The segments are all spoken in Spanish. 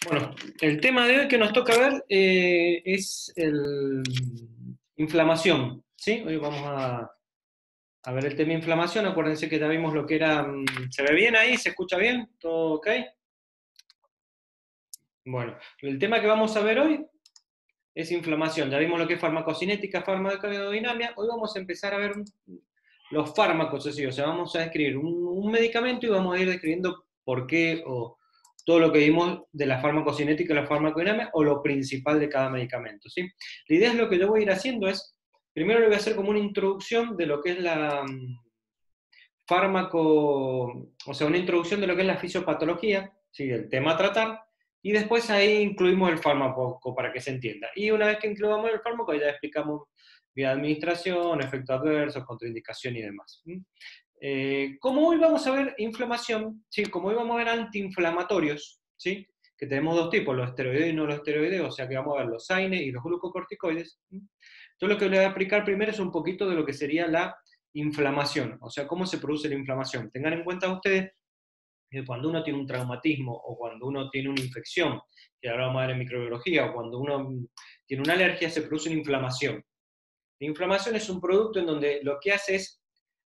Bueno, el tema de hoy que nos toca ver es inflamación, ¿sí? Hoy vamos a ver el tema inflamación. Acuérdense que ya vimos lo que era. ¿Se ve bien ahí? ¿Se escucha bien? ¿Todo ok? Bueno, el tema que vamos a ver hoy es inflamación. Ya vimos lo que es farmacocinética, farmacodinámica. Hoy vamos a empezar a ver los fármacos, o sea, vamos a describir un medicamento y vamos a ir describiendo por qué o todo lo que vimos de la farmacocinética y la farmacodinámica o lo principal de cada medicamento, ¿sí? La idea es lo que yo voy a ir haciendo es, primero le voy a hacer como una introducción de lo que es la fármaco, o sea, una introducción de lo que es la fisiopatología, ¿sí? El tema a tratar, y después ahí incluimos el fármaco para que se entienda. Y una vez que incluamos el fármaco, ya explicamos vía de administración, efectos adversos, contraindicación y demás. Como hoy vamos a ver inflamación, ¿sí? Como hoy vamos a ver antiinflamatorios, ¿sí? Que tenemos dos tipos, los esteroideos y no los esteroideos, o sea que vamos a ver los AINE y los glucocorticoides. Yo lo que les voy a explicar primero es un poquito de lo que sería la inflamación, o sea, cómo se produce la inflamación. Tengan en cuenta ustedes que cuando uno tiene un traumatismo o cuando uno tiene una infección, que ahora vamos a ver en microbiología, o cuando uno tiene una alergia, se produce una inflamación. La inflamación es un producto en donde lo que hace es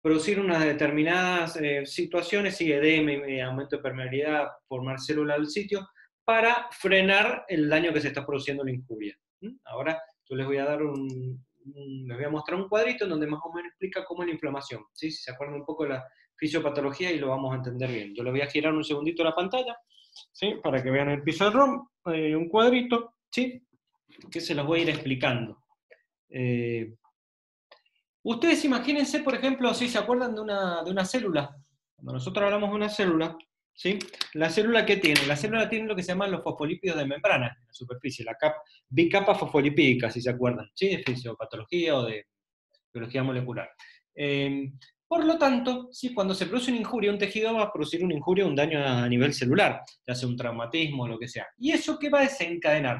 producir unas determinadas situaciones, y edema, aumento de permeabilidad, formar células del sitio, para frenar el daño que se está produciendo en la injuria. Ahora yo les voy a dar les voy a mostrar un cuadrito en donde más o menos explica cómo es la inflamación, ¿sí? Si se acuerdan un poco de la fisiopatología y lo vamos a entender bien. Yo les voy a girar un segundito la pantalla, ¿sí? Para que vean el pizarrón, un cuadrito, ¿sí? Que se los voy a ir explicando. Ustedes imagínense, por ejemplo, si se acuerdan de una célula. Cuando nosotros hablamos de una célula, ¿sí? ¿La célula qué tiene? La célula tiene lo que se llaman los fosfolípidos de membrana en la superficie, la bicapa fosfolipídica, si se acuerdan, ¿sí? De fisiopatología o de biología molecular. Por lo tanto, ¿sí? Cuando se produce una injuria, un tejido va a producir una injuria, un daño a nivel celular, ya sea un traumatismo o lo que sea. ¿Y eso qué va a desencadenar?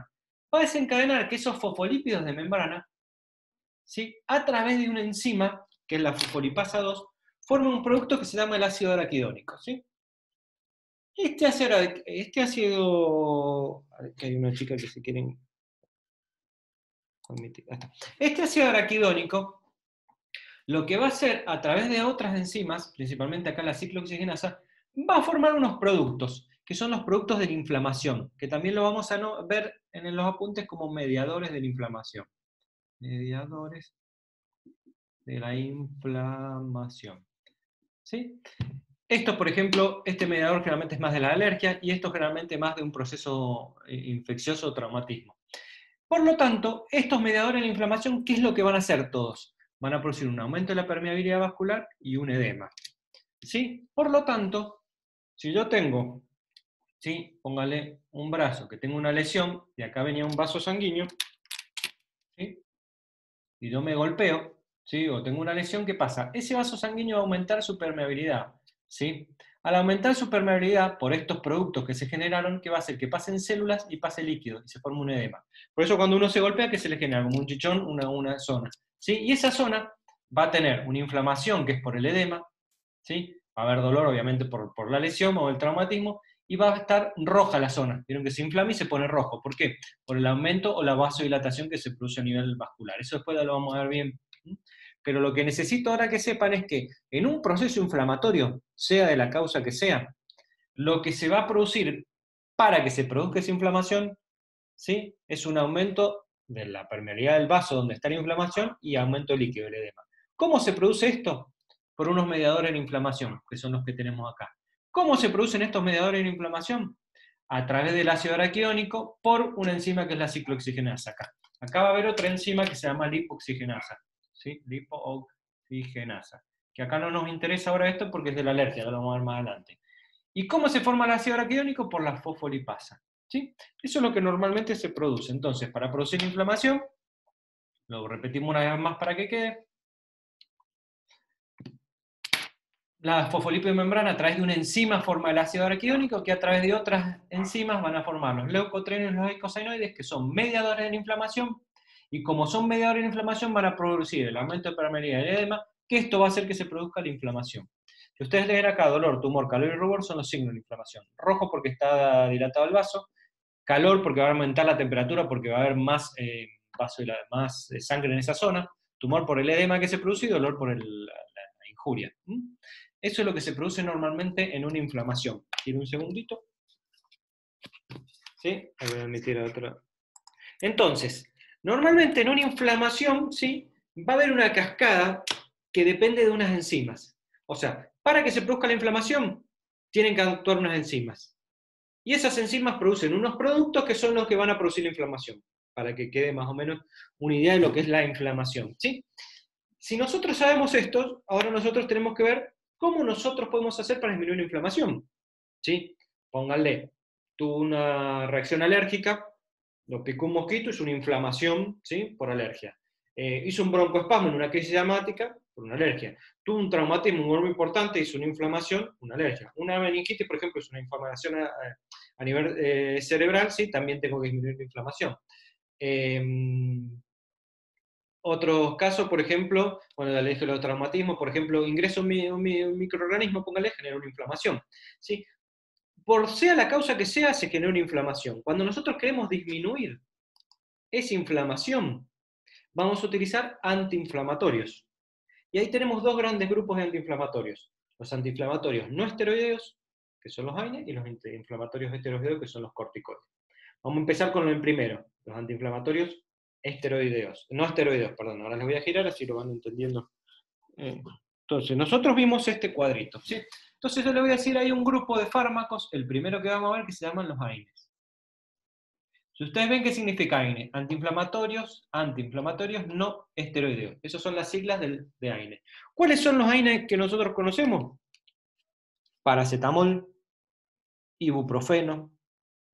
Va a desencadenar que esos fosfolípidos de membrana, ¿sí? A través de una enzima, que es la fosfolipasa 2, forma un producto que se llama el ácido araquidónico, ¿sí? Este ácido, que hay una chica que se quiere omitir, este ácido araquidónico, lo que va a hacer a través de otras enzimas, principalmente acá la ciclooxigenasa, va a formar unos productos, que son los productos de la inflamación, que también lo vamos a ver en los apuntes como mediadores de la inflamación. Mediadores de la inflamación, ¿sí? Esto, por ejemplo, este mediador generalmente es más de la alergia y esto generalmente más de un proceso infeccioso o traumatismo. Por lo tanto, estos mediadores de la inflamación, ¿qué es lo que van a hacer todos? Van a producir un aumento de la permeabilidad vascular y un edema, ¿sí? Por lo tanto, si yo tengo, ¿sí? Póngale un brazo que tengo una lesión, y acá venía un vaso sanguíneo, ¿sí? Y yo me golpeo, ¿sí? O tengo una lesión, ¿qué pasa? Ese vaso sanguíneo va a aumentar su permeabilidad, ¿sí? Al aumentar su permeabilidad por estos productos que se generaron, ¿qué va a hacer? Que pasen células y pase líquido, y se forma un edema. Por eso cuando uno se golpea, ¿qué se le genera? Como un chichón, una zona, ¿sí? Y esa zona va a tener una inflamación, que es por el edema, ¿sí? Va a haber dolor, obviamente, por la lesión o el traumatismo, y va a estar roja la zona. Vieron que se inflama y se pone rojo. ¿Por qué? Por el aumento o la vasodilatación que se produce a nivel vascular. Eso después lo vamos a ver bien. Pero lo que necesito ahora que sepan es que en un proceso inflamatorio, sea de la causa que sea, lo que se va a producir para que se produzca esa inflamación, ¿sí? Es un aumento de la permeabilidad del vaso donde está la inflamación y aumento líquido del edema. ¿Cómo se produce esto? Por unos mediadores de inflamación, que son los que tenemos acá. ¿Cómo se producen estos mediadores de inflamación? A través del ácido araquidónico por una enzima que es la ciclooxigenasa acá. Acá va a haber otra enzima que se llama lipoxigenasa, ¿sí? Lipooxigenasa, que acá no nos interesa ahora esto porque es de la alergia, lo vamos a ver más adelante. ¿Y cómo se forma el ácido araquidónico? Por la fosfolipasa, ¿sí? Eso es lo que normalmente se produce. Entonces, para producir inflamación, lo repetimos una vez más para que quede, la fosfolípido de membrana a través de una enzima forma el ácido araquidónico, que a través de otras enzimas van a formar los leucotrienes y los eicosanoides, que son mediadores de la inflamación, y como son mediadores de la inflamación van a producir el aumento de permeabilidad y el edema, que esto va a hacer que se produzca la inflamación. Si ustedes leen acá dolor, tumor, calor y rubor son los signos de la inflamación. Rojo porque está dilatado el vaso, calor porque va a aumentar la temperatura, porque va a haber más, más sangre en esa zona, tumor por el edema que se produce y dolor por la injuria. Eso es lo que se produce normalmente en una inflamación. ¿Quiero un segundito? ¿Sí? Voy a emitir otro. Entonces, normalmente en una inflamación, ¿sí? Va a haber una cascada que depende de unas enzimas. O sea, para que se produzca la inflamación, tienen que actuar unas enzimas. Y esas enzimas producen unos productos que son los que van a producir la inflamación, para que quede más o menos una idea de lo que es la inflamación, ¿sí? Si nosotros sabemos esto, ahora nosotros tenemos que ver cómo nosotros podemos hacer para disminuir la inflamación, ¿sí? Pónganle, tuvo una reacción alérgica, lo picó un mosquito, hizo una inflamación, ¿sí? Por alergia. Hizo un broncoespasmo en una crisis asmática por una alergia. Tuvo un traumatismo muy importante, hizo una inflamación, una alergia. Una meningitis, por ejemplo, es una inflamación a nivel cerebral, ¿sí? También tengo que disminuir la inflamación. Otros casos, por ejemplo, bueno, la alergia a los traumatismos, por ejemplo, ingreso un microorganismo, póngale, genera una inflamación. ¿Sí? Por sea la causa que sea, se genera una inflamación. Cuando nosotros queremos disminuir esa inflamación, vamos a utilizar antiinflamatorios. Y ahí tenemos dos grandes grupos de antiinflamatorios. Los antiinflamatorios no esteroideos, que son los AINE, y los antiinflamatorios esteroideos, que son los corticoides. Vamos a empezar con el primero, los antiinflamatorios esteroideos. No esteroideos, perdón, ahora les voy a girar así lo van entendiendo. Entonces, nosotros vimos este cuadrito, ¿sí? Entonces yo le voy a decir, hay un grupo de fármacos, el primero que vamos a ver, que se llaman los AINES. Si ustedes ven qué significa AINE, antiinflamatorios no esteroideos. Esas son las siglas de AINE. ¿Cuáles son los AINE que nosotros conocemos? Paracetamol, ibuprofeno,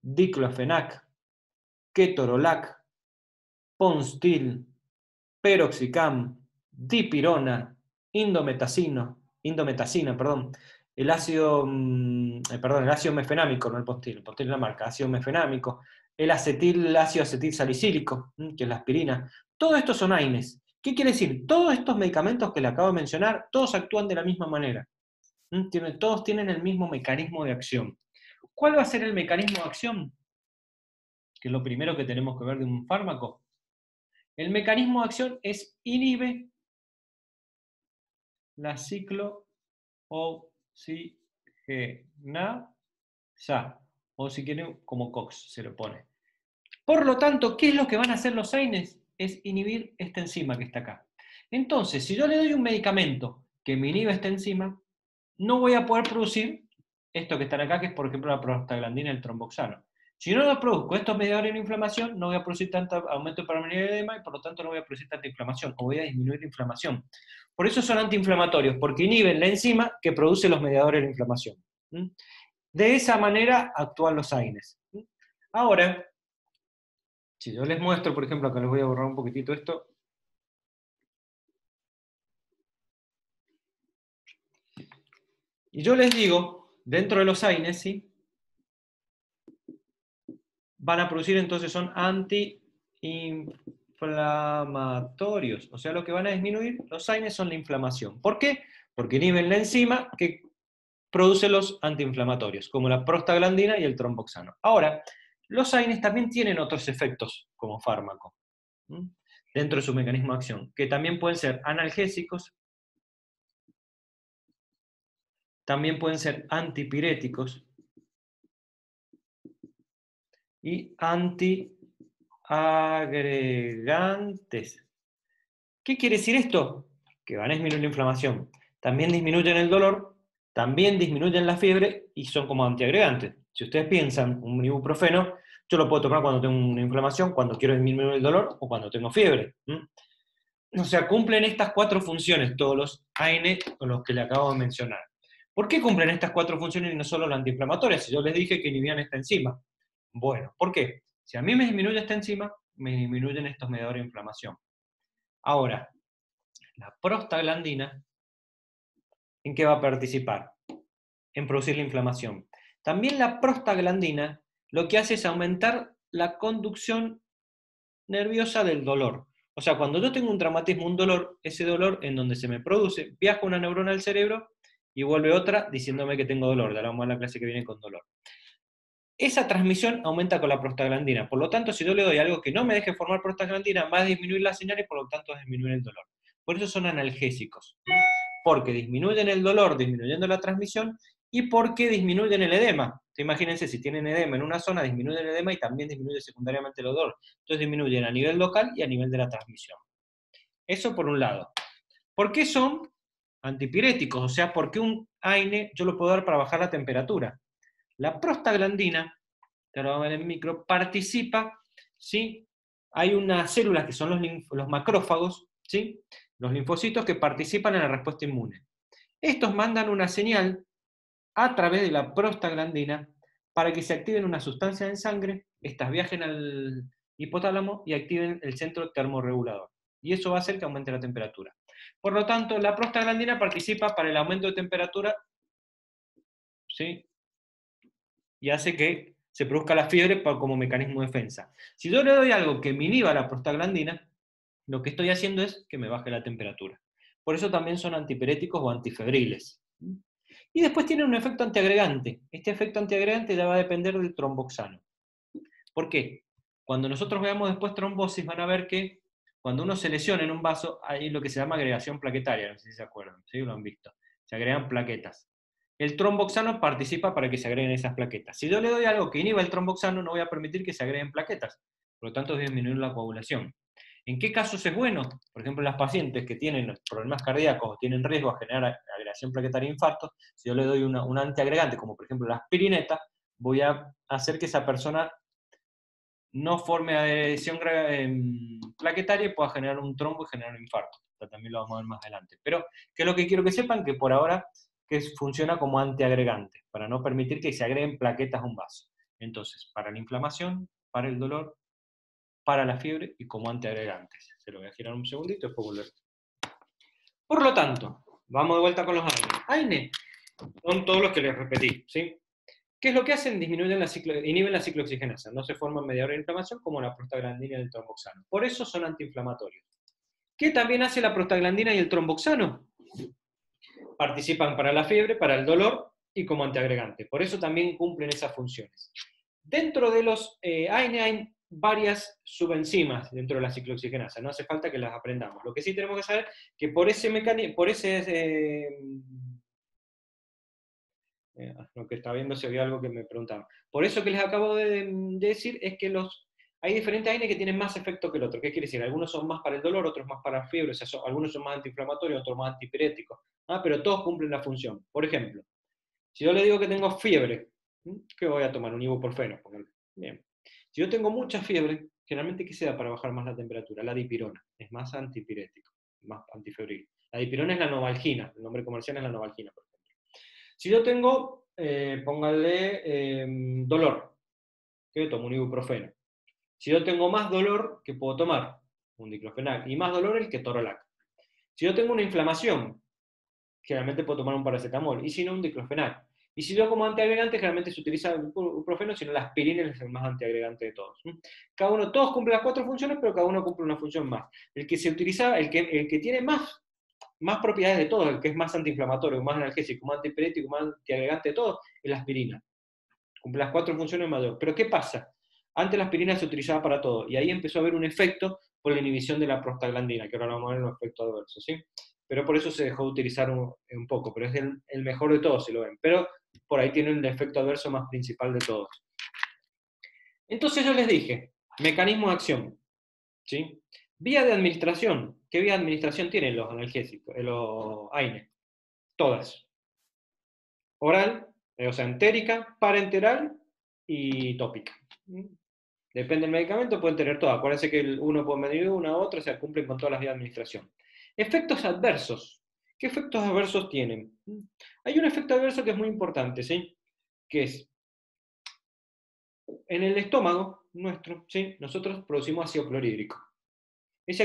diclofenac, ketorolac, Ponstil, Peroxicam, Dipirona, indometacina, perdón, el ácido, el ácido mefenámico, no el Ponstil es la marca, ácido mefenámico, el ácido acetil salicílico, que es la aspirina. Todo esto son AINES. ¿Qué quiere decir? Todos estos medicamentos que le acabo de mencionar, todos actúan de la misma manera. Todos tienen el mismo mecanismo de acción. ¿Cuál va a ser el mecanismo de acción? Que es lo primero que tenemos que ver de un fármaco. El mecanismo de acción es inhibe la ciclooxigenasa, o si quieren, como COX se lo pone. Por lo tanto, ¿qué es lo que van a hacer los AINES? Es inhibir esta enzima que está acá. Entonces, si yo le doy un medicamento que me inhibe esta enzima, no voy a poder producir esto que están acá, que es por ejemplo la prostaglandina y el tromboxano. Si no lo produzco estos mediadores de inflamación, no voy a producir tanto aumento de permeabilidad de edema y por lo tanto no voy a producir tanta inflamación, o voy a disminuir la inflamación. Por eso son antiinflamatorios, porque inhiben la enzima que produce los mediadores de inflamación. De esa manera actúan los AINES. Ahora, si yo les muestro, por ejemplo, acá les voy a borrar un poquitito esto. Y yo les digo, dentro de los AINES, ¿sí? Van a producir, entonces son antiinflamatorios. O sea, lo que van a disminuir los AINES son la inflamación. ¿Por qué? Porque inhiben la enzima que produce los antiinflamatorios, como la prostaglandina y el tromboxano. Ahora, los AINES también tienen otros efectos como fármaco, dentro de su mecanismo de acción, que también pueden ser analgésicos, también pueden ser antipiréticos y antiagregantes. ¿Qué quiere decir esto? Que van a disminuir la inflamación. También disminuyen el dolor, también disminuyen la fiebre y son como antiagregantes. Si ustedes piensan, un ibuprofeno, yo lo puedo tomar cuando tengo una inflamación, cuando quiero disminuir el dolor o cuando tengo fiebre. O sea, cumplen estas cuatro funciones todos los AINE con los que le acabo de mencionar. ¿Por qué cumplen estas cuatro funciones y no solo las antiinflamatorias? Si yo les dije que inhibían esta enzima. Bueno, ¿por qué? Si a mí me disminuye esta enzima, me disminuyen estos mediadores de inflamación. Ahora, la prostaglandina, ¿en qué va a participar? En producir la inflamación. También la prostaglandina lo que hace es aumentar la conducción nerviosa del dolor. O sea, cuando yo tengo un traumatismo, un dolor, ese dolor en donde se me produce, viaja una neurona al cerebro y vuelve otra diciéndome que tengo dolor. Ya vamos a la clase que viene con dolor. esa transmisión aumenta con la prostaglandina. Por lo tanto, si yo le doy algo que no me deje formar prostaglandina, va a disminuir la señal y por lo tanto va a disminuir el dolor. Por eso son analgésicos. Porque disminuyen el dolor, disminuyendo la transmisión, y porque disminuyen el edema. Imagínense, si tienen edema en una zona, disminuye el edema y también disminuye secundariamente el dolor. Entonces disminuyen a nivel local y a nivel de la transmisión. Eso por un lado. ¿Por qué son antipiréticos? O sea, ¿por qué un AINE yo lo puedo dar para bajar la temperatura? La prostaglandina, que ahora vamos a ver en micro, participa, ¿sí? Hay unas células que son los macrófagos, ¿sí? Los linfocitos que participan en la respuesta inmune. Estos mandan una señal a través de la prostaglandina para que se activen una sustancia en sangre, estas viajen al hipotálamo y activen el centro termorregulador. Y eso va a hacer que aumente la temperatura. Por lo tanto, la prostaglandina participa para el aumento de temperatura, ¿sí? Y hace que se produzca la fiebre como mecanismo de defensa. Si yo le doy algo que me inhiba la prostaglandina, lo que estoy haciendo es que me baje la temperatura. Por eso también son antipiréticos o antifebriles. Y después tienen un efecto antiagregante. Este efecto antiagregante ya va a depender del tromboxano. ¿Por qué? Cuando nosotros veamos después trombosis, van a ver que cuando uno se lesiona en un vaso, hay lo que se llama agregación plaquetaria, no sé si se acuerdan, ¿sí? Lo han visto. Se agregan plaquetas. El tromboxano participa para que se agreguen esas plaquetas. Si yo le doy algo que inhiba el tromboxano, no voy a permitir que se agreguen plaquetas. Por lo tanto, voy a disminuir la coagulación. ¿En qué casos es bueno? Por ejemplo, las pacientes que tienen problemas cardíacos o tienen riesgo a generar agregación plaquetaria e infarto, si yo le doy un antiagregante, como por ejemplo la aspirineta, voy a hacer que esa persona no forme adhesión plaquetaria y pueda generar un trombo y generar un infarto. Esto también lo vamos a ver más adelante. Pero, ¿qué es lo que quiero que sepan? Que por ahora que funciona como antiagregante, para no permitir que se agreguen plaquetas a un vaso. Entonces, para la inflamación, para el dolor, para la fiebre y como antiagregantes. Se lo voy a girar un segundito y después volver. Por lo tanto, vamos de vuelta con los AINE. AINE son todos los que les repetí, ¿sí? ¿Qué es lo que hacen? Inhiben la ciclooxigenasa. No se forman mediadores de inflamación como la prostaglandina y el tromboxano. Por eso son antiinflamatorios. ¿Qué también hace la prostaglandina y el tromboxano? Participan para la fiebre, para el dolor y como antiagregante. Por eso también cumplen esas funciones. Dentro de los AINE hay varias subenzimas dentro de la ciclooxigenasa. No hace falta que las aprendamos. Lo que sí tenemos que saber es que por ese mecanismo, lo que está viendo si había algo que me preguntaban. Por eso que les acabo de decir es que hay diferentes AINE que tienen más efecto que el otro. ¿Qué quiere decir? Algunos son más para el dolor, otros más para la fiebre, o sea, algunos son más antiinflamatorios, otros más antipiréticos. Pero todos cumplen la función. Por ejemplo, si yo le digo que tengo fiebre, ¿qué voy a tomar? Un ibuprofeno. Bien. Si yo tengo mucha fiebre, generalmente, ¿qué se da para bajar más la temperatura? La dipirona. Es más antipirético, más antifebril. La dipirona es la novalgina. El nombre comercial es la novalgina, por ejemplo. Si yo tengo, póngale, dolor, ¿qué tomo? Un ibuprofeno. Si yo tengo más dolor, ¿qué puedo tomar? Un diclofenac. Y más dolor, el ketorolac. Si yo tengo una inflamación, generalmente puedo tomar un paracetamol. Y si no, un diclofenac. Y si yo como antiagregante, generalmente se utiliza el ibuprofeno, sino la aspirina es el más antiagregante de todos. Todos cumplen las 4 funciones, pero cada uno cumple una función más. El que se utiliza, el que tiene más propiedades de todos, el que es más antiinflamatorio, más analgésico, más antipirético, más antiagregante de todos, es la aspirina. Cumple las 4 funciones mayor. Pero ¿qué pasa? Antes la aspirina se utilizaba para todo, y ahí empezó a haber un efecto por la inhibición de la prostaglandina, que ahora vamos a ver un efecto adverso, ¿sí? Pero por eso se dejó de utilizar un poco, pero es el mejor de todos, si lo ven. Pero por ahí tiene el efecto adverso más principal de todos. Entonces yo les dije, mecanismo de acción, ¿sí? Vía de administración. ¿Qué vía de administración tienen los analgésicos, los AINE? Todas. Oral, o sea, entérica, parenteral y tópica. Depende del medicamento, pueden tener todas. Acuérdense que uno puede medir una a otra, o sea, cumplen con todas las vías de administración. Efectos adversos. ¿Qué efectos adversos tienen? Hay un efecto adverso que es muy importante, ¿sí? Que es, en el estómago nuestro, ¿sí? Nosotros producimos ácido clorhídrico. Ese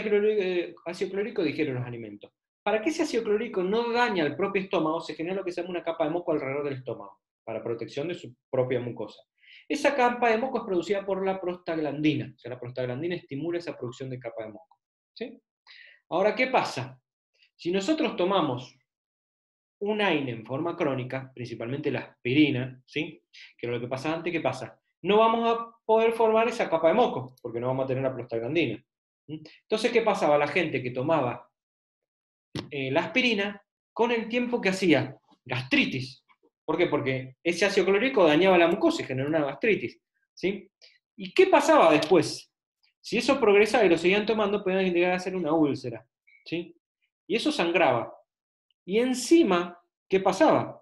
ácido clorhídrico digiere los alimentos. Para que ese ácido clorhídrico no dañe al propio estómago, se genera lo que se llama una capa de moco alrededor del estómago, para protección de su propia mucosa. Esa capa de moco es producida por la prostaglandina. O sea, la prostaglandina estimula esa producción de capa de moco. ¿Sí? Ahora, ¿qué pasa? Si nosotros tomamos un AINE en forma crónica, principalmente la aspirina, ¿sí? Que era lo que pasaba antes, ¿qué pasa? No vamos a poder formar esa capa de moco, porque no vamos a tener la prostaglandina. Entonces, ¿qué pasaba? La gente que tomaba la aspirina, con el tiempo que hacía gastritis. ¿Por qué? Porque ese ácido clorhídrico dañaba la mucosa y generó una gastritis. ¿Sí? ¿Y qué pasaba después? Si eso progresaba y lo seguían tomando, podían llegar a ser una úlcera. ¿Sí? Y eso sangraba. Y encima, ¿qué pasaba?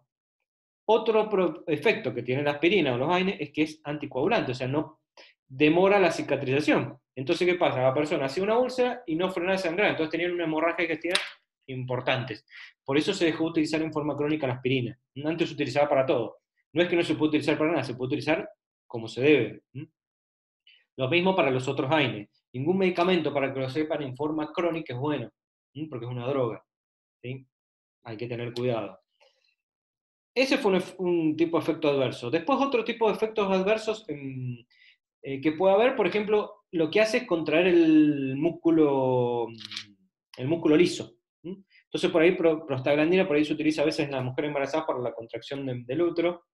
Otro efecto que tiene la aspirina o los AINE es que es anticoagulante, o sea, no demora la cicatrización. Entonces, ¿qué pasa? La persona hacía una úlcera y no frenaba de sangrar, entonces tenían una hemorragia digestiva importantes. Por eso se dejó utilizar en forma crónica la aspirina. Antes se utilizaba para todo. No es que no se puede utilizar para nada, se puede utilizar como se debe. Lo mismo para los otros AINE. Ningún medicamento, para que lo sepan, en forma crónica es bueno, porque es una droga. ¿Sí? Hay que tener cuidado. Ese fue un tipo de efecto adverso. Después otro tipo de efectos adversos que puede haber, por ejemplo, lo que hace es contraer el músculo liso. Entonces por ahí prostaglandina por ahí se utiliza a veces en las mujeres embarazadas para la contracción del útero,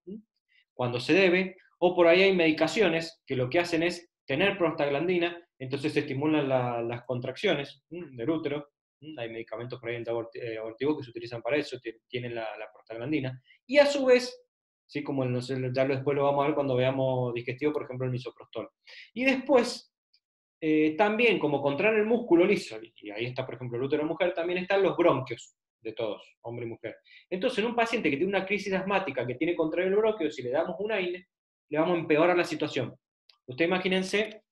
cuando se debe, o por ahí hay medicaciones que lo que hacen es tener prostaglandina, entonces se estimulan las contracciones del útero. Hay medicamentos por ahí abortivos que se utilizan para eso, tienen la prostaglandina, y a su vez, ¿sí? Como no sé, ya después lo vamos a ver cuando veamos digestivo, por ejemplo, el misoprostol. Y después, también, como contraen el músculo liso, y ahí está, por ejemplo, el útero de mujer, también están los bronquios de todos, hombre y mujer. Entonces, en un paciente que tiene una crisis asmática, que tiene contraído el bronquio, si le damos un AINE, le vamos a empeorar la situación. Ustedes imagínense,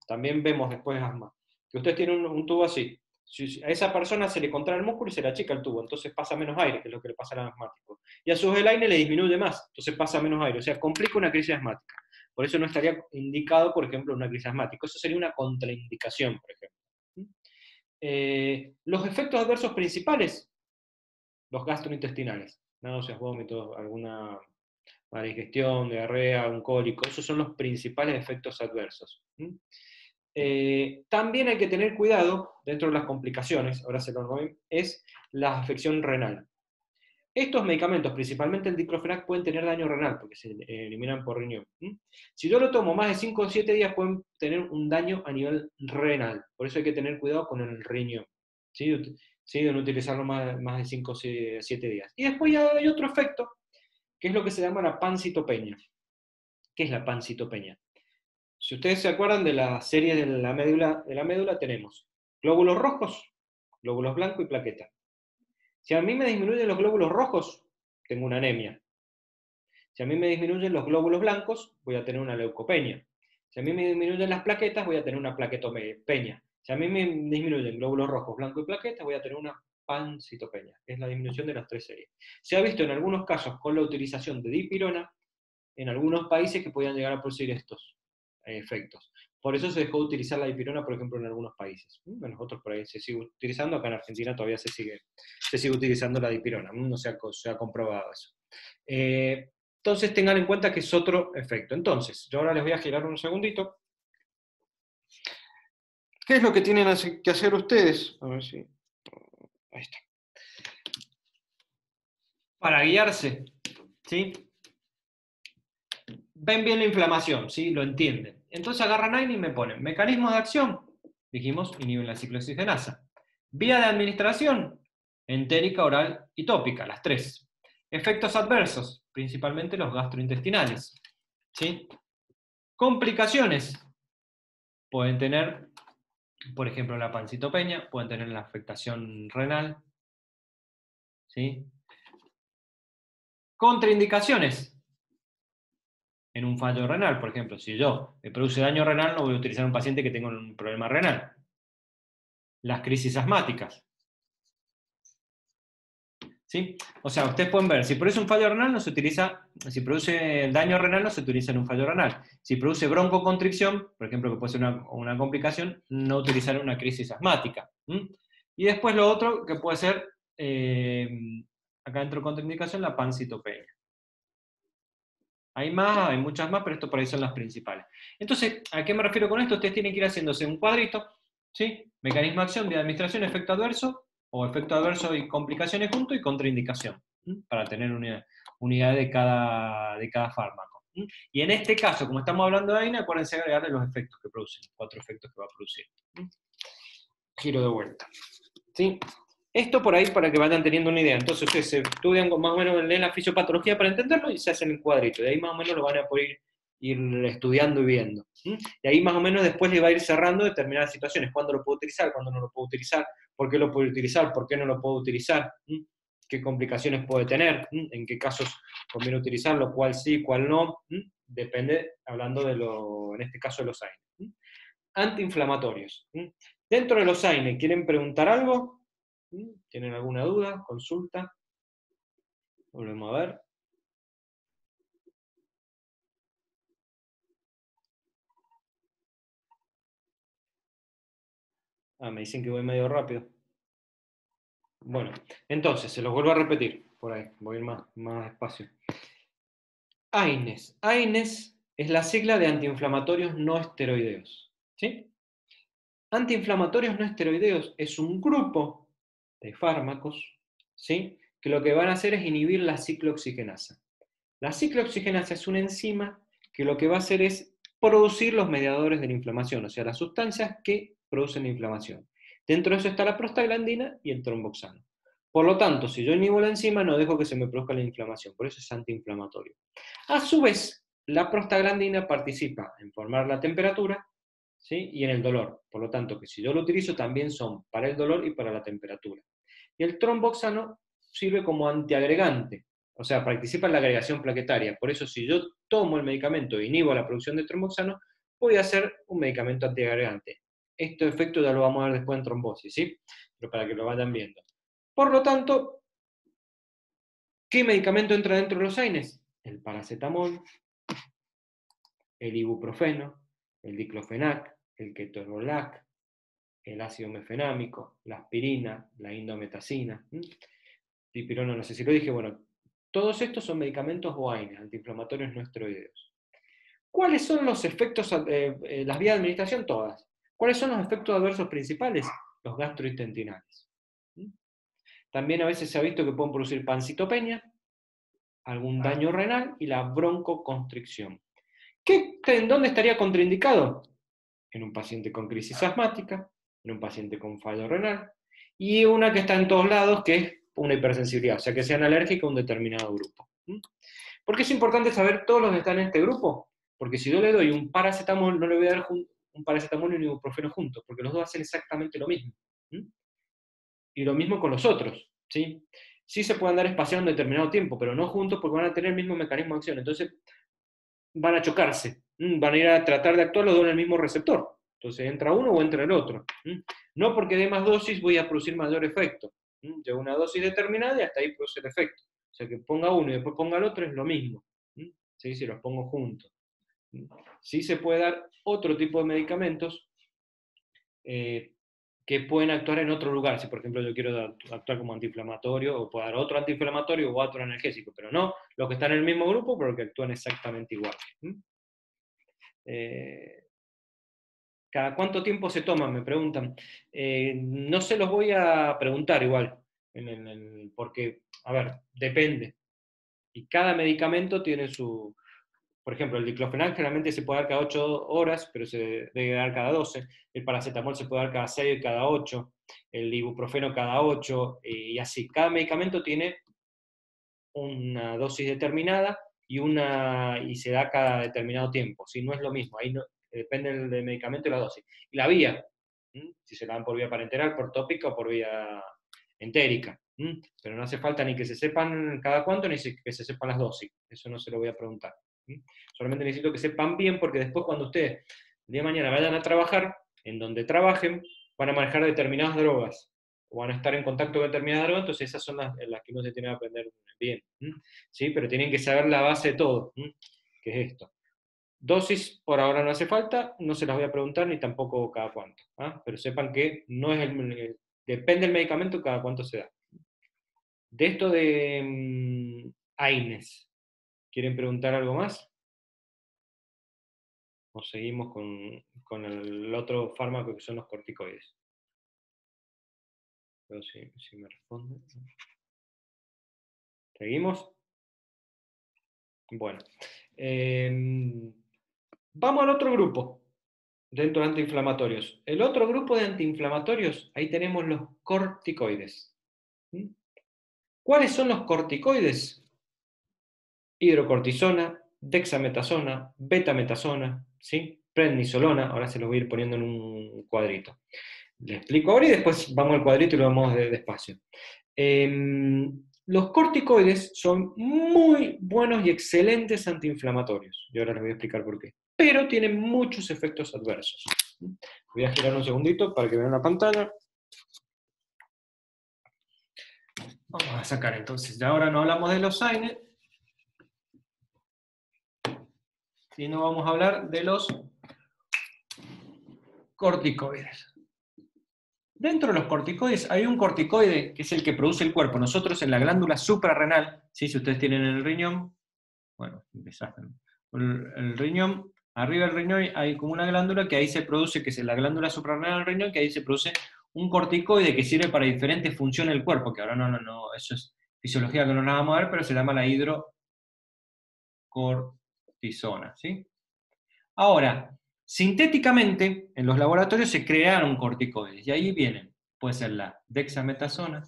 también vemos después asma, que usted tiene un tubo así. Si a esa persona se le contrae el músculo y se le achica el tubo, entonces pasa menos aire, que es lo que le pasa al asmático. Y a su vez el AINE le disminuye más, entonces pasa menos aire, o sea, complica una crisis asmática. Por eso no estaría indicado, por ejemplo, una crisis asmática. Eso sería una contraindicación, por ejemplo. Los efectos adversos principales, los gastrointestinales, náuseas, vómitos, alguna mala digestión, diarrea, un cólico, esos son los principales efectos adversos. También hay que tener cuidado, dentro de las complicaciones, ahora se lo doy, es la afección renal. Estos medicamentos, principalmente el diclofenac, pueden tener daño renal, porque se eliminan por riñón. Si yo lo tomo más de 5 o 7 días, pueden tener un daño a nivel renal. Por eso hay que tener cuidado con el riñón. ¿Sí? De no utilizarlo más de 5 o 7 días. Y después ya hay otro efecto, que es lo que se llama la pancitopenia. ¿Qué es la pancitopenia? Si ustedes se acuerdan de la serie de la médula tenemos glóbulos rojos, glóbulos blancos y plaquetas. Si a mí me disminuyen los glóbulos rojos, tengo una anemia. Si a mí me disminuyen los glóbulos blancos, voy a tener una leucopenia. Si a mí me disminuyen las plaquetas, voy a tener una plaquetopenia. Si a mí me disminuyen glóbulos rojos, blancos y plaquetas, voy a tener una pancitopenia, que es la disminución de las tres series. Se ha visto en algunos casos con la utilización de dipirona, en algunos países que podían llegar a producir estos efectos. Por eso se dejó de utilizar la dipirona, por ejemplo, en algunos países. En los otros por ahí se sigue utilizando, acá en Argentina todavía se sigue utilizando la dipirona, no se ha comprobado eso. Entonces tengan en cuenta que es otro efecto. Entonces, yo ahora les voy a girar un segundito. ¿Qué es lo que tienen que hacer ustedes? A ver si... Ahí está. Para guiarse, ¿sí? Ven bien la inflamación, ¿sí? Lo entienden. Entonces agarran AINE y me ponen mecanismo de acción, dijimos, inhiben la ciclooxigenasa. Vía de administración, entérica, oral y tópica, las tres. Efectos adversos, principalmente los gastrointestinales. ¿Sí? Complicaciones, pueden tener, por ejemplo, la pancitopenia, pueden tener la afectación renal. ¿Sí? Contraindicaciones, en un fallo renal, por ejemplo, si yo me produce daño renal, no voy a utilizar un paciente que tenga un problema renal. Las crisis asmáticas. ¿Sí? O sea, ustedes pueden ver, si produce un fallo renal no se utiliza, si produce daño renal no se utiliza en un fallo renal. Si produce broncoconstricción, por ejemplo, que puede ser una complicación, no utilizar una crisis asmática. Y después lo otro que puede ser, acá dentro de contraindicación, la pancitopenia. Hay más, hay muchas más, pero esto por ahí son las principales. Entonces, ¿a qué me refiero con esto? Ustedes tienen que ir haciéndose un cuadrito, ¿sí? Mecanismo de acción, de administración, efecto adverso, o efecto adverso y complicaciones juntos y contraindicación, para tener una unidad de cada fármaco. Y en este caso, como estamos hablando de AINE, acuérdense de agregarle los efectos que produce, los 4 efectos que va a producir. Giro de vuelta. ¿Sí? Esto por ahí para que vayan teniendo una idea. Entonces ustedes se estudian más o menos, leen la fisiopatología para entenderlo y se hacen el cuadrito. De ahí más o menos lo van a poder ir estudiando y viendo. Y ahí más o menos después le va a ir cerrando determinadas situaciones. ¿Cuándo lo puedo utilizar? ¿Cuándo no lo puedo utilizar? ¿Por qué lo puedo utilizar? ¿Por qué no lo puedo utilizar? ¿Qué complicaciones puede tener? ¿En qué casos conviene utilizarlo? ¿Cuál sí, cuál no? Depende, hablando de en este caso de los AINE. Antiinflamatorios. Dentro de los AINE, ¿quieren preguntar algo? ¿Tienen alguna duda? ¿Consulta? Volvemos a ver. Me dicen que voy medio rápido. Bueno, entonces, se los vuelvo a repetir. Por ahí, voy a ir más despacio. AINES. AINES es la sigla de antiinflamatorios no esteroideos. ¿Sí? Antiinflamatorios no esteroideos es un grupo de fármacos, ¿sí?, que lo que van a hacer es inhibir la ciclooxigenasa. La ciclooxigenasa es una enzima que lo que va a hacer es producir los mediadores de la inflamación, o sea, las sustancias que producen la inflamación. Dentro de eso está la prostaglandina y el tromboxano. Por lo tanto, si yo inhibo la enzima, no dejo que se me produzca la inflamación, por eso es antiinflamatorio. A su vez, la prostaglandina participa en formar la temperatura, ¿sí?, y en el dolor. Por lo tanto, que si yo lo utilizo, también son para el dolor y para la temperatura. Y el tromboxano sirve como antiagregante, o sea, participa en la agregación plaquetaria. Por eso, si yo tomo el medicamento e inhibo la producción de tromboxano, voy a hacer un medicamento antiagregante. Este efecto ya lo vamos a ver después en trombosis, ¿sí? Pero para que lo vayan viendo. Por lo tanto, ¿qué medicamento entra dentro de los AINES? El paracetamol, el ibuprofeno, el diclofenac, el ketorolac, el ácido mefenámico, la aspirina, la indometacina, dipirona, no sé si lo dije, bueno, todos estos son medicamentos o AINES, antiinflamatorios no esteroideos. ¿Cuáles son los efectos, las vías de administración? Todas. ¿Cuáles son los efectos adversos principales? Los gastrointestinales. También a veces se ha visto que pueden producir pancitopenia, algún daño renal y la broncoconstricción. ¿En dónde estaría contraindicado? En un paciente con crisis asmática, en un paciente con fallo renal, y una que está en todos lados, que es una hipersensibilidad, o sea, que sean alérgicos a un determinado grupo. ¿Por qué es importante saber todos los que están en este grupo? Porque si yo le doy un paracetamol, no le voy a dar un paracetamol y un ibuprofeno juntos, porque los dos hacen exactamente lo mismo. Y lo mismo con los otros, ¿sí? Sí se pueden dar espaciados en determinado tiempo, pero no juntos porque van a tener el mismo mecanismo de acción. Entonces van a chocarse, van a ir a tratar de actuar los dos en el mismo receptor. Entonces entra uno o entra el otro. No porque dé más dosis voy a producir mayor efecto. Llevo una dosis determinada y hasta ahí produce el efecto. O sea, que ponga uno y después ponga el otro es lo mismo. ¿Sí? Si los pongo juntos. Sí se puede dar otro tipo de medicamentos que pueden actuar en otro lugar. Si, por ejemplo, yo quiero actuar como antiinflamatorio, o puedo dar otro antiinflamatorio o otro analgésico, pero no los que están en el mismo grupo, pero que actúan exactamente igual. ¿Cada cuánto tiempo se toman? Me preguntan. No se los voy a preguntar igual, porque, a ver, depende. Y cada medicamento tiene su... Por ejemplo, el diclofenac generalmente se puede dar cada 8 horas, pero se debe dar cada 12. El paracetamol se puede dar cada 6 y cada 8. El ibuprofeno cada 8, y así. Cada medicamento tiene una dosis determinada y se da cada determinado tiempo. Si no es lo mismo, ahí no, depende del medicamento y la dosis. Y la vía, si se la dan por vía parenteral, por tópica o por vía entérica. Pero no hace falta ni que se sepan cada cuánto, ni que se sepan las dosis. Eso no se lo voy a preguntar. Solamente necesito que sepan bien, porque después cuando ustedes el día de mañana vayan a trabajar, en donde trabajen, van a manejar determinadas drogas, o van a estar en contacto con determinadas drogas, entonces esas son las que uno se tiene que aprender bien. ¿Sí? Pero tienen que saber la base de todo, que es esto. Dosis por ahora no hace falta, no se las voy a preguntar ni tampoco cada cuánto, pero sepan que no es depende del medicamento cada cuánto se da. De esto de AINES, ¿quieren preguntar algo más? ¿O seguimos con el otro fármaco que son los corticoides? Pero si me responde. ¿Seguimos? Bueno. Vamos al otro grupo dentro de antiinflamatorios. El otro grupo de antiinflamatorios, ahí tenemos los corticoides. ¿Mm? ¿Cuáles son los corticoides? Hidrocortisona, dexametasona, betametasona, ¿sí? Prednisolona, ahora se los voy a ir poniendo en un cuadrito. Le explico ahora y después vamos al cuadrito y lo vamos despacio. Los corticoides son muy buenos y excelentes antiinflamatorios, y ahora les voy a explicar por qué. Pero tienen muchos efectos adversos. Voy a girar un segundito para que vean la pantalla. Vamos a sacar entonces, de ahora no hablamos de los AINE, sino vamos a hablar de los corticoides. Dentro de los corticoides hay un corticoide que es el que produce el cuerpo. Nosotros en la glándula suprarrenal, ¿sí? Si ustedes tienen el riñón, bueno, desastre. El riñón, arriba del riñón hay como una glándula que ahí se produce, que es la glándula suprarrenal del riñón, que ahí se produce un corticoide que sirve para diferentes funciones del cuerpo, que ahora no, eso es fisiología que no nos vamos a ver, pero se llama la hidrocortisona, ¿sí? Ahora, sintéticamente, en los laboratorios se crearon corticoides, y ahí vienen, puede ser la dexametasona,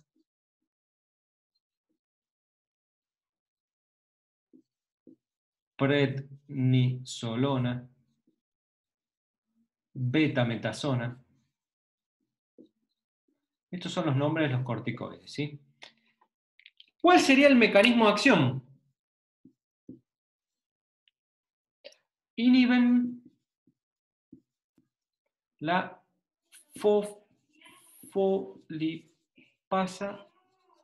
prednisolona, betametasona. Estos son los nombres de los corticoides, ¿sí? ¿Cuál sería el mecanismo de acción? Inhiben la fosfolipasa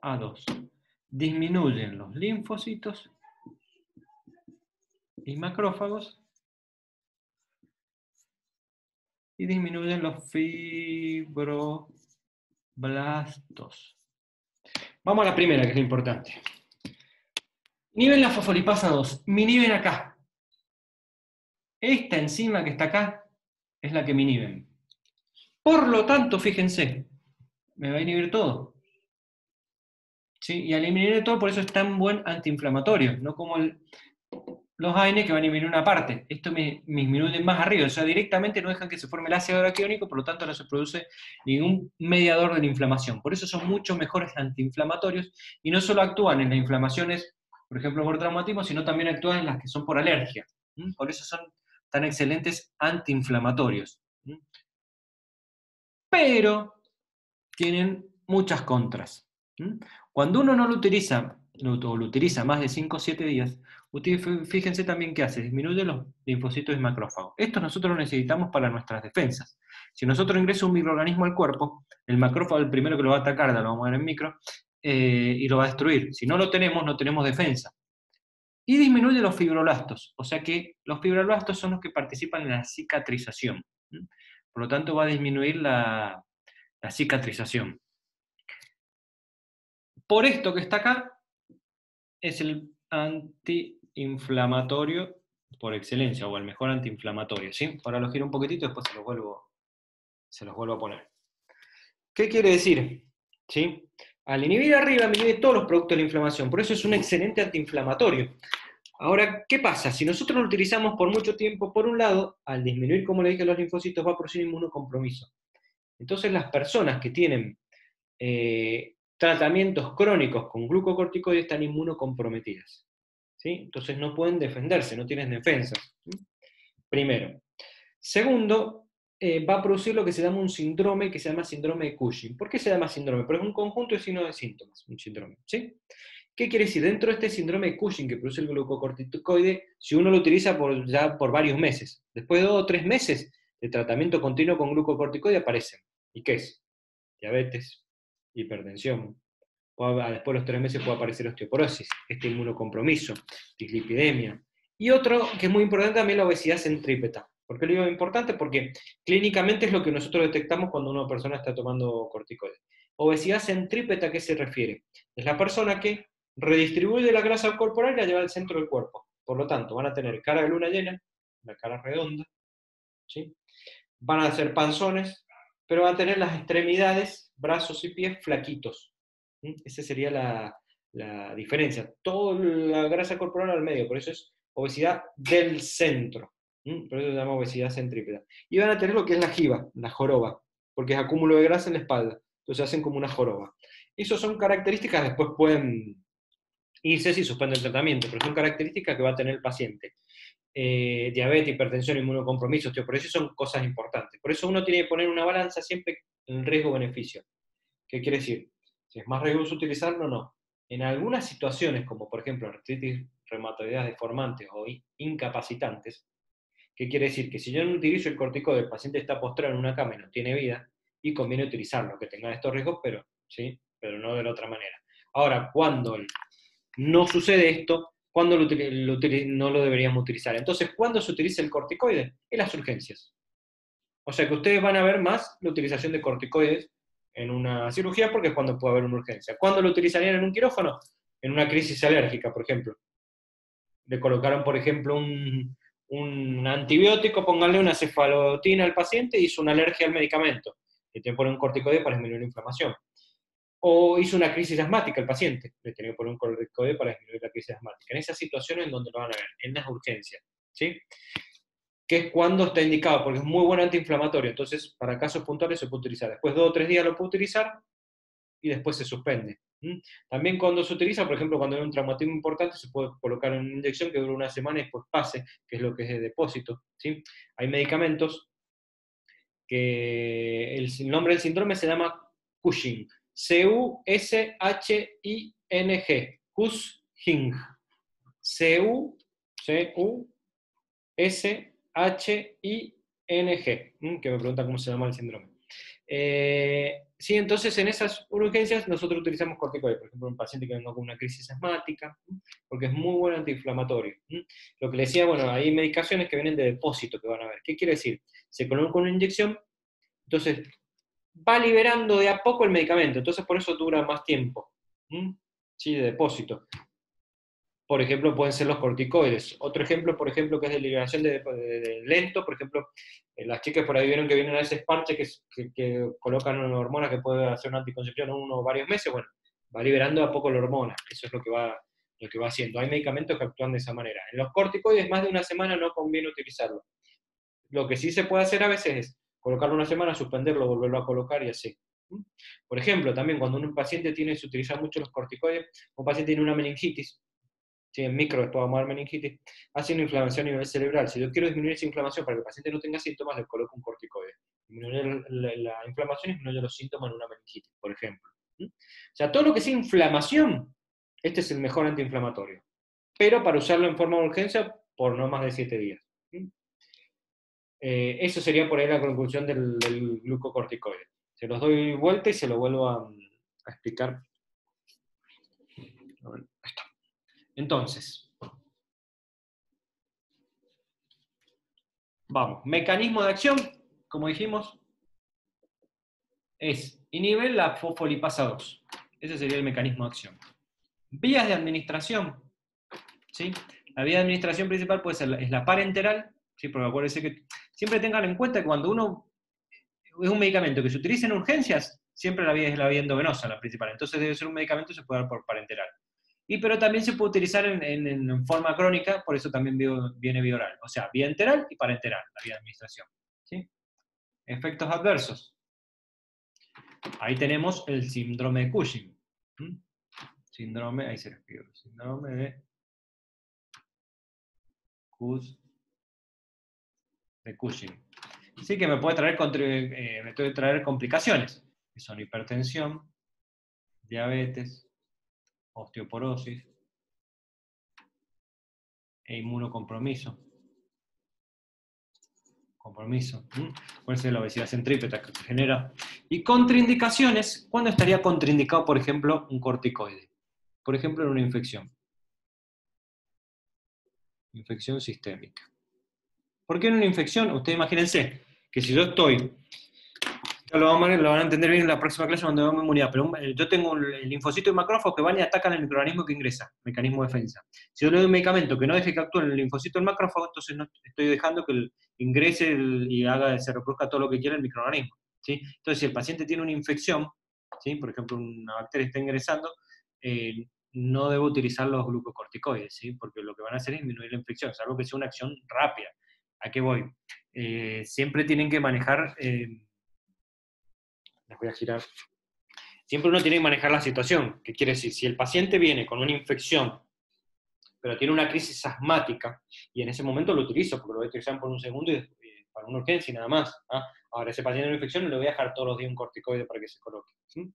A2. Disminuyen los linfocitos y macrófagos y disminuyen los fibroblastos. Vamos a la primera, que es la importante. Inhiben la fosfolipasa 2. Me inhiben acá. Esta enzima que está acá es la que me inhiben. Por lo tanto, fíjense, me va a inhibir todo. ¿Sí? Y al inhibir todo, por eso es tan buen antiinflamatorio, no como los AINE que van a inhibir una parte. Esto me disminuye más arriba, o sea, directamente no dejan que se forme el ácido araquidónico, por lo tanto no se produce ningún mediador de la inflamación. Por eso son mucho mejores antiinflamatorios, y no solo actúan en las inflamaciones, por ejemplo, por traumatismo, sino también actúan en las que son por alergia. Por eso son tan excelentes antiinflamatorios. Pero tienen muchas contras. Cuando uno no lo utiliza, o lo utiliza más de 5 o 7 días, fíjense también qué hace, disminuye los linfocitos y macrófagos. Esto nosotros lo necesitamos para nuestras defensas. Si nosotros ingresa un microorganismo al cuerpo, el macrófago es el primero que lo va a atacar, lo vamos a ver en micro, y lo va a destruir. Si no lo tenemos, no tenemos defensa. Y disminuye los fibroblastos, o sea que los fibroblastos son los que participan en la cicatrización. Por lo tanto, va a disminuir la cicatrización. Por esto que está acá, es el antiinflamatorio por excelencia, o el mejor antiinflamatorio, ¿sí? Ahora lo giro un poquitito y después se los vuelvo a poner. ¿Qué quiere decir? ¿Sí? Al inhibir arriba, me inhibe todos los productos de la inflamación, por eso es un excelente antiinflamatorio. Ahora, ¿qué pasa? Si nosotros lo utilizamos por mucho tiempo, por un lado, al disminuir, como le dije, los linfocitos, va a producir inmunocompromiso. Entonces, las personas que tienen tratamientos crónicos con glucocorticoides están inmunocomprometidas. ¿Sí? Entonces no pueden defenderse, no tienen defensas. ¿Sí? Primero. Segundo, va a producir lo que se llama un síndrome que se llama síndrome de Cushing. ¿Por qué se llama síndrome? Porque es un conjunto de signos de síntomas, un síndrome. ¿Sí? ¿Qué quiere decir? Dentro de este síndrome de Cushing que produce el glucocorticoide, si uno lo utiliza ya por varios meses, después de 2 o 3 meses de tratamiento continuo con glucocorticoide aparecen. ¿Y qué es? Diabetes, hipertensión. Después de los 3 meses puede aparecer osteoporosis, inmunocompromiso, dislipidemia. Y otro que es muy importante también, la obesidad centrípeta. ¿Por qué lo digo importante? Porque clínicamente es lo que nosotros detectamos cuando una persona está tomando corticoides. Obesidad centrípeta, ¿a qué se refiere? Es la persona que redistribuye la grasa corporal y la lleva al centro del cuerpo. Por lo tanto, van a tener cara de luna llena, la cara redonda, ¿sí? Van a ser panzones, pero van a tener las extremidades brazos y pies flaquitos. Esa sería la diferencia. Toda la grasa corporal al medio, por eso es obesidad del centro. Por eso se llama obesidad centrípeta. Y van a tener lo que es la jiba, la joroba, porque es acúmulo de grasa en la espalda. Entonces hacen como una joroba. Esas son características, después pueden irse si suspende el tratamiento, pero son características que va a tener el paciente. Diabetes, hipertensión, inmunocompromiso, osteoporosis son cosas importantes. Por eso uno tiene que poner una balanza siempre en riesgo-beneficio. ¿Qué quiere decir? Si es más riesgoso utilizarlo o no. En algunas situaciones, como por ejemplo artritis reumatoideas deformantes o incapacitantes, ¿qué quiere decir? Que si yo no utilizo el corticoide, el paciente está postrado en una cama y no tiene vida, y conviene utilizarlo, que tenga estos riesgos, pero, ¿sí? Pero no de la otra manera. Ahora, cuando no sucede esto, ¿cuándo no lo deberíamos utilizar? Entonces, ¿cuándo se utiliza el corticoide? En las urgencias. O sea que ustedes van a ver más la utilización de corticoides en una cirugía porque es cuando puede haber una urgencia. ¿Cuándo lo utilizarían en un quirófano? En una crisis alérgica, por ejemplo. Le colocaron, por ejemplo, un antibiótico, pónganle una cefalotina al paciente y hizo una alergia al medicamento. Le tienen que poner un corticoide para disminuir la inflamación. O hizo una crisis asmática el paciente, le tienen que poner un corticoide para disminuir la crisis asmática. En esas situaciones en donde lo van a ver, en las urgencias. ¿Sí? Que es cuando está indicado, porque es muy buen antiinflamatorio, entonces para casos puntuales se puede utilizar. Después 2 o 3 días lo puede utilizar y después se suspende. También cuando se utiliza, por ejemplo, cuando hay un traumatismo importante, se puede colocar una inyección que dura una semana y después pase, que es lo que es de depósito. ¿Sí? Hay medicamentos que el nombre del síndrome se llama Cushing, C-U-S-H-I-N-G, Cushing, C-U-S-H-I-N-G, que me pregunta cómo se llama el síndrome. Sí, entonces en esas urgencias nosotros utilizamos corticoides, por ejemplo, un paciente que venga con una crisis asmática, porque es muy buen antiinflamatorio. Lo que le decía, bueno, hay medicaciones que vienen de depósito que van a ver. ¿Qué quiere decir? Se coloca una inyección, entonces va liberando de a poco el medicamento, entonces por eso dura más tiempo. Sí, de depósito. Por ejemplo, pueden ser los corticoides. Otro ejemplo, por ejemplo, que es de liberación de lento, por ejemplo, las chicas por ahí vieron que vienen a ese parche que colocan una hormona que puede hacer una anticoncepción en uno o varios meses, bueno, va liberando a poco la hormona, eso es lo que va haciendo. Hay medicamentos que actúan de esa manera. En los corticoides, más de una semana no conviene utilizarlo. Lo que sí se puede hacer a veces es colocarlo una semana, suspenderlo, volverlo a colocar y así. Por ejemplo, también cuando un paciente se utilizan mucho los corticoides, un paciente tiene una meningitis, si en micro después vamos a dar meningitis, hace una inflamación a nivel cerebral. Si yo quiero disminuir esa inflamación para que el paciente no tenga síntomas, le coloco un corticoide. Disminuir la inflamación y disminuir los síntomas en una meningitis, por ejemplo. O sea, todo lo que sea inflamación, este es el mejor antiinflamatorio. Pero para usarlo en forma de urgencia, por no más de 7 días. Eso sería por ahí la conclusión del glucocorticoide. Se los doy vuelta y se lo vuelvo a explicar. Ahí está. Entonces, vamos, mecanismo de acción, como dijimos, es inhibir la fosfolipasa 2. Ese sería el mecanismo de acción. Vías de administración, ¿sí? La vía de administración principal puede ser es la parenteral, ¿sí? Porque acuérdense que siempre tengan en cuenta que cuando uno es un medicamento que se utiliza en urgencias, siempre la vía es la vía endovenosa, la principal. Entonces debe ser un medicamento que se puede dar por parenteral. Pero también se puede utilizar en forma crónica, por eso también viene vía oral. O sea, vía enteral y parenteral, la vía de administración. ¿Sí? Efectos adversos. Ahí tenemos el síndrome de Cushing. Síndrome, ahí se lo escribo. Síndrome de Cushing. Sí que me puede traer complicaciones, que son hipertensión, diabetes, osteoporosis e inmunocompromiso. Puede ser la obesidad centrípeta que se genera. Y contraindicaciones, ¿cuándo estaría contraindicado, por ejemplo, un corticoide? Por ejemplo, en una infección. Infección sistémica. ¿Por qué en una infección? Ustedes imagínense que si yo estoy, lo van a entender bien en la próxima clase cuando veamos inmunidad, pero yo tengo el linfocito y macrófago que van y atacan el microorganismo que ingresa, mecanismo de defensa. Si yo le doy un medicamento que no deje que actúe en el linfocito y el macrófago, entonces no estoy dejando que ingrese y se reproduzca todo lo que quiera el microorganismo. ¿Sí? Entonces, si el paciente tiene una infección, ¿sí? Por ejemplo, una bacteria está ingresando, no debo utilizar los glucocorticoides, ¿sí? Porque lo que van a hacer es disminuir la infección, salvo que sea una acción rápida. ¿A qué voy? Siempre tienen que manejar, les voy a girar, siempre uno tiene que manejar la situación, que quiere decir, si el paciente viene con una infección, pero tiene una crisis asmática, y en ese momento lo utilizo, porque lo voy a utilizar por un segundo y para una urgencia y nada más. ¿Ah? Ahora, ese paciente tiene una infección, no le voy a dejar todos los días un corticoide para que se coloque. ¿Sí?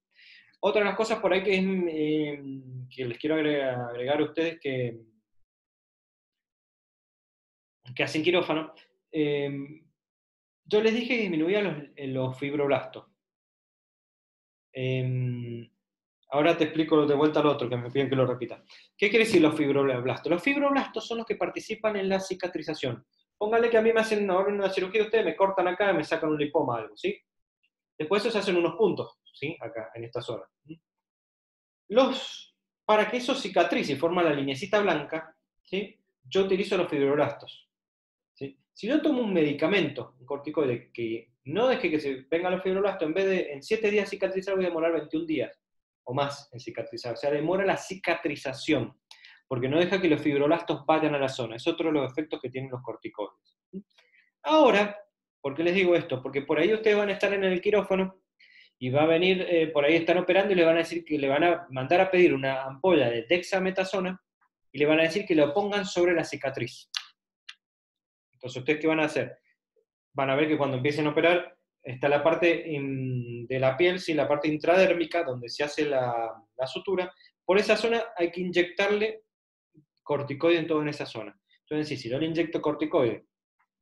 Otra de las cosas por ahí que les quiero agregar a ustedes que hacen quirófano, yo les dije que disminuía los fibroblastos. Ahora te explico de vuelta al otro, que me piden que lo repita. ¿Qué quiere decir los fibroblastos? Los fibroblastos son los que participan en la cicatrización. Póngale que a mí me hacen ahora una cirugía, ustedes me cortan acá y me sacan un lipoma, algo, ¿sí? Después eso se hacen unos puntos, ¿sí? Acá, en esta zona. Para que eso cicatrice y forma la linecita blanca, ¿sí? Yo utilizo los fibroblastos. ¿Sí? Si yo tomo un medicamento, un corticoide, que no deje que se vengan los fibroblastos, en vez de en 7 días cicatrizar, voy a demorar 21 días o más en cicatrizar. O sea, demora la cicatrización, porque no deja que los fibroblastos vayan a la zona. Es otro de los efectos que tienen los corticoides. Ahora, ¿por qué les digo esto? Porque por ahí ustedes van a estar en el quirófano y va a venir, por ahí están operando y le van a decir que le van a mandar a pedir una ampolla de dexametasona y le van a decir que lo pongan sobre la cicatriz. Entonces, ¿ustedes qué van a hacer? Van a ver que cuando empiecen a operar, está la parte de la piel, sí, la parte intradérmica, donde se hace la sutura. Por esa zona hay que inyectarle corticoide en toda esa zona. Entonces, si yo le inyecto corticoide,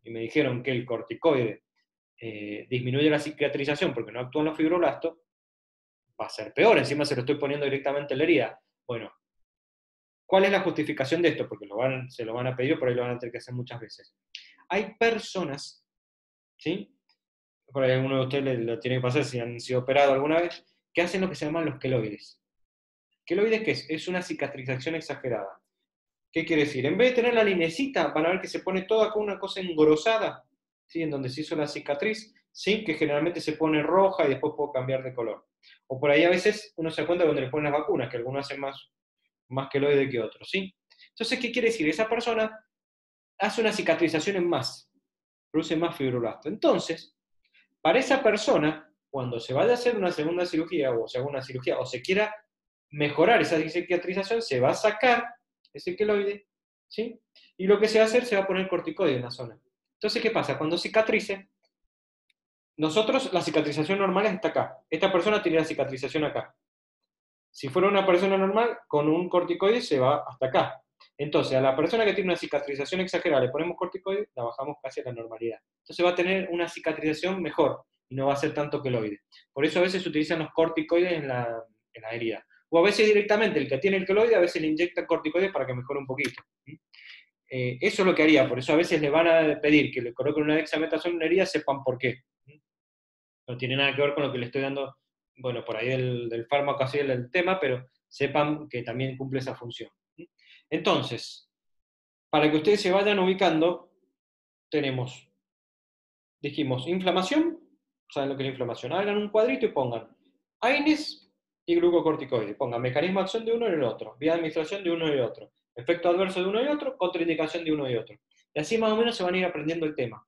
y me dijeron que el corticoide disminuye la cicatrización porque no actúan los fibroblastos, va a ser peor, encima se lo estoy poniendo directamente en la herida. Bueno, ¿cuál es la justificación de esto? Porque se lo van a pedir, por ahí lo van a tener que hacer muchas veces. Hay personas, ¿sí? Por ahí alguno de ustedes lo tiene que pasar si han sido operados alguna vez, que hacen lo que se llaman los queloides. ¿Queloides qué es? Es una cicatrización exagerada. ¿Qué quiere decir? En vez de tener la linecita, van a ver que se pone toda con una cosa engrosada, ¿sí? En donde se hizo la cicatriz, ¿sí? Que generalmente se pone roja y después puede cambiar de color. O por ahí a veces uno se da cuenta cuando le ponen las vacunas, que algunos hacen más queloide que otros, ¿sí? Entonces, ¿qué quiere decir? Esa persona hace una cicatrización en más, produce más fibroblasto. Entonces, para esa persona, cuando se vaya a hacer una segunda cirugía, o se haga una cirugía, o se quiera mejorar esa cicatrización, se va a sacar ese queloide, ¿sí? Y lo que se va a hacer, se va a poner corticoide en la zona. Entonces, ¿qué pasa? Cuando cicatrice, nosotros, la cicatrización normal está acá. Esta persona tiene la cicatrización acá. Si fuera una persona normal, con un corticoide se va hasta acá. Entonces, a la persona que tiene una cicatrización exagerada le ponemos corticoide, la bajamos casi a la normalidad. Entonces va a tener una cicatrización mejor y no va a ser tanto queloide. Por eso a veces se utilizan los corticoides en la herida. O a veces directamente el que tiene el queloide, a veces le inyectan corticoides para que mejore un poquito. Eso es lo que haría, por eso a veces le van a pedir que le coloquen una dexametasona en una herida, sepan por qué. No tiene nada que ver con lo que le estoy dando, bueno, por ahí del fármaco así el tema, pero sepan que también cumple esa función. Entonces, para que ustedes se vayan ubicando, tenemos, dijimos, inflamación, ¿saben lo que es la inflamación? Hagan un cuadrito y pongan AINES y glucocorticoides. Pongan mecanismo de acción de uno y el otro, vía de administración de uno y otro, efecto adverso de uno y otro, contraindicación de uno y otro. Y así más o menos se van a ir aprendiendo el tema.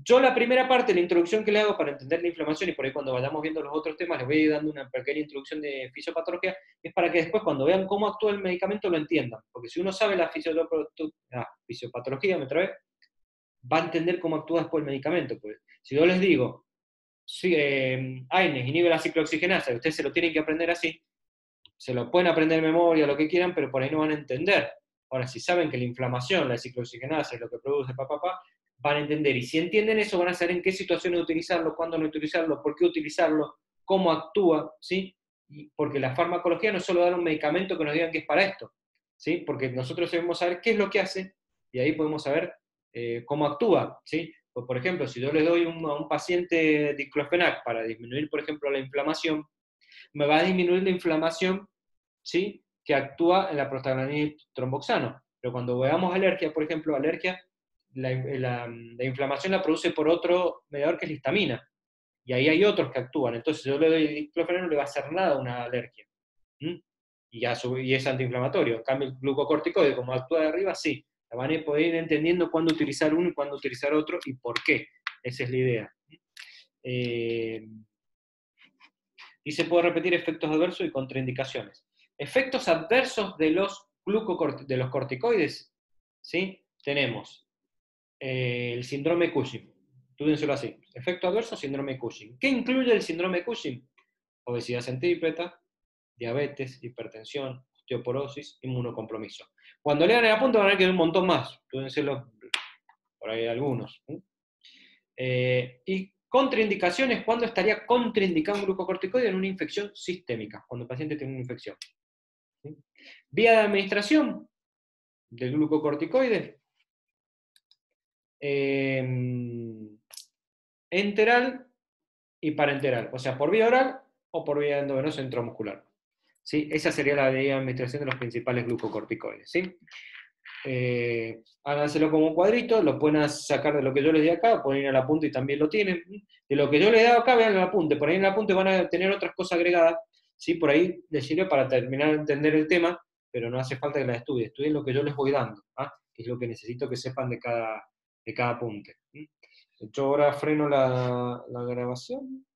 Yo la primera parte, la introducción que le hago para entender la inflamación, y por ahí cuando vayamos viendo los otros temas les voy a ir dando una pequeña introducción de fisiopatología, es para que después cuando vean cómo actúa el medicamento lo entiendan. Porque si uno sabe la fisiopatología, va a entender cómo actúa después el medicamento. Pues. Si yo les digo, sí, AINES inhibe la ciclooxigenasa, y ustedes se lo tienen que aprender así, se lo pueden aprender de memoria, lo que quieran, pero por ahí no van a entender. Ahora, si saben que la inflamación, la ciclooxigenasa es lo que produce van a entender. Y si entienden eso, van a saber en qué situaciones utilizarlo, cuándo no utilizarlo, por qué utilizarlo, cómo actúa, ¿sí? Porque la farmacología no es solo dar un medicamento que nos digan que es para esto, ¿sí? Porque nosotros debemos saber qué es lo que hace, y ahí podemos saber cómo actúa, ¿sí? Pues, por ejemplo, si yo le doy a un paciente diclofenac para disminuir, por ejemplo, la inflamación, me va a disminuir la inflamación, ¿sí? Que actúa en la prostaglandina tromboxano. Pero cuando veamos alergia, por ejemplo, alergia, la inflamación la produce por otro mediador que es la histamina. y ahí hay otros que actúan. Entonces, si yo le doy diclofenaco, no le va a hacer nada a una alergia. Y es antiinflamatorio. En cambio, el glucocorticoide, como actúa de arriba, sí. Van a poder ir entendiendo cuándo utilizar uno y cuándo utilizar otro y por qué. Esa es la idea. Y se puede repetir efectos adversos y contraindicaciones. Efectos adversos de los corticoides, ¿sí? Tenemos el síndrome Cushing. Túdenselo así. Efecto adverso, síndrome Cushing. ¿Qué incluye el síndrome Cushing? Obesidad centrípeta, diabetes, hipertensión, osteoporosis, inmunocompromiso. Cuando lean el apunte van a ver que hay un montón más. Túdenselo por ahí algunos. Y contraindicaciones, ¿cuándo estaría contraindicado un glucocorticoide? En una infección sistémica, cuando el paciente tiene una infección. ¿Sí? Vía de administración del glucocorticoide. Enteral y parenteral, o sea, por vía oral o por vía endovenosa intramuscular. ¿Sí? Esa sería la vía de administración de los principales glucocorticoides. ¿Sí? Háganselo como un cuadrito, lo pueden sacar de lo que yo les di acá, pueden ir al apunte y también lo tienen. De lo que yo les he dado acá, vean el apunte, por ahí en el apunte van a tener otras cosas agregadas, ¿sí? Por ahí les sirve para terminar de entender el tema, pero no hace falta que las estudien lo que yo les voy dando, que es lo que necesito que sepan de cada apunte. Yo ahora freno la grabación.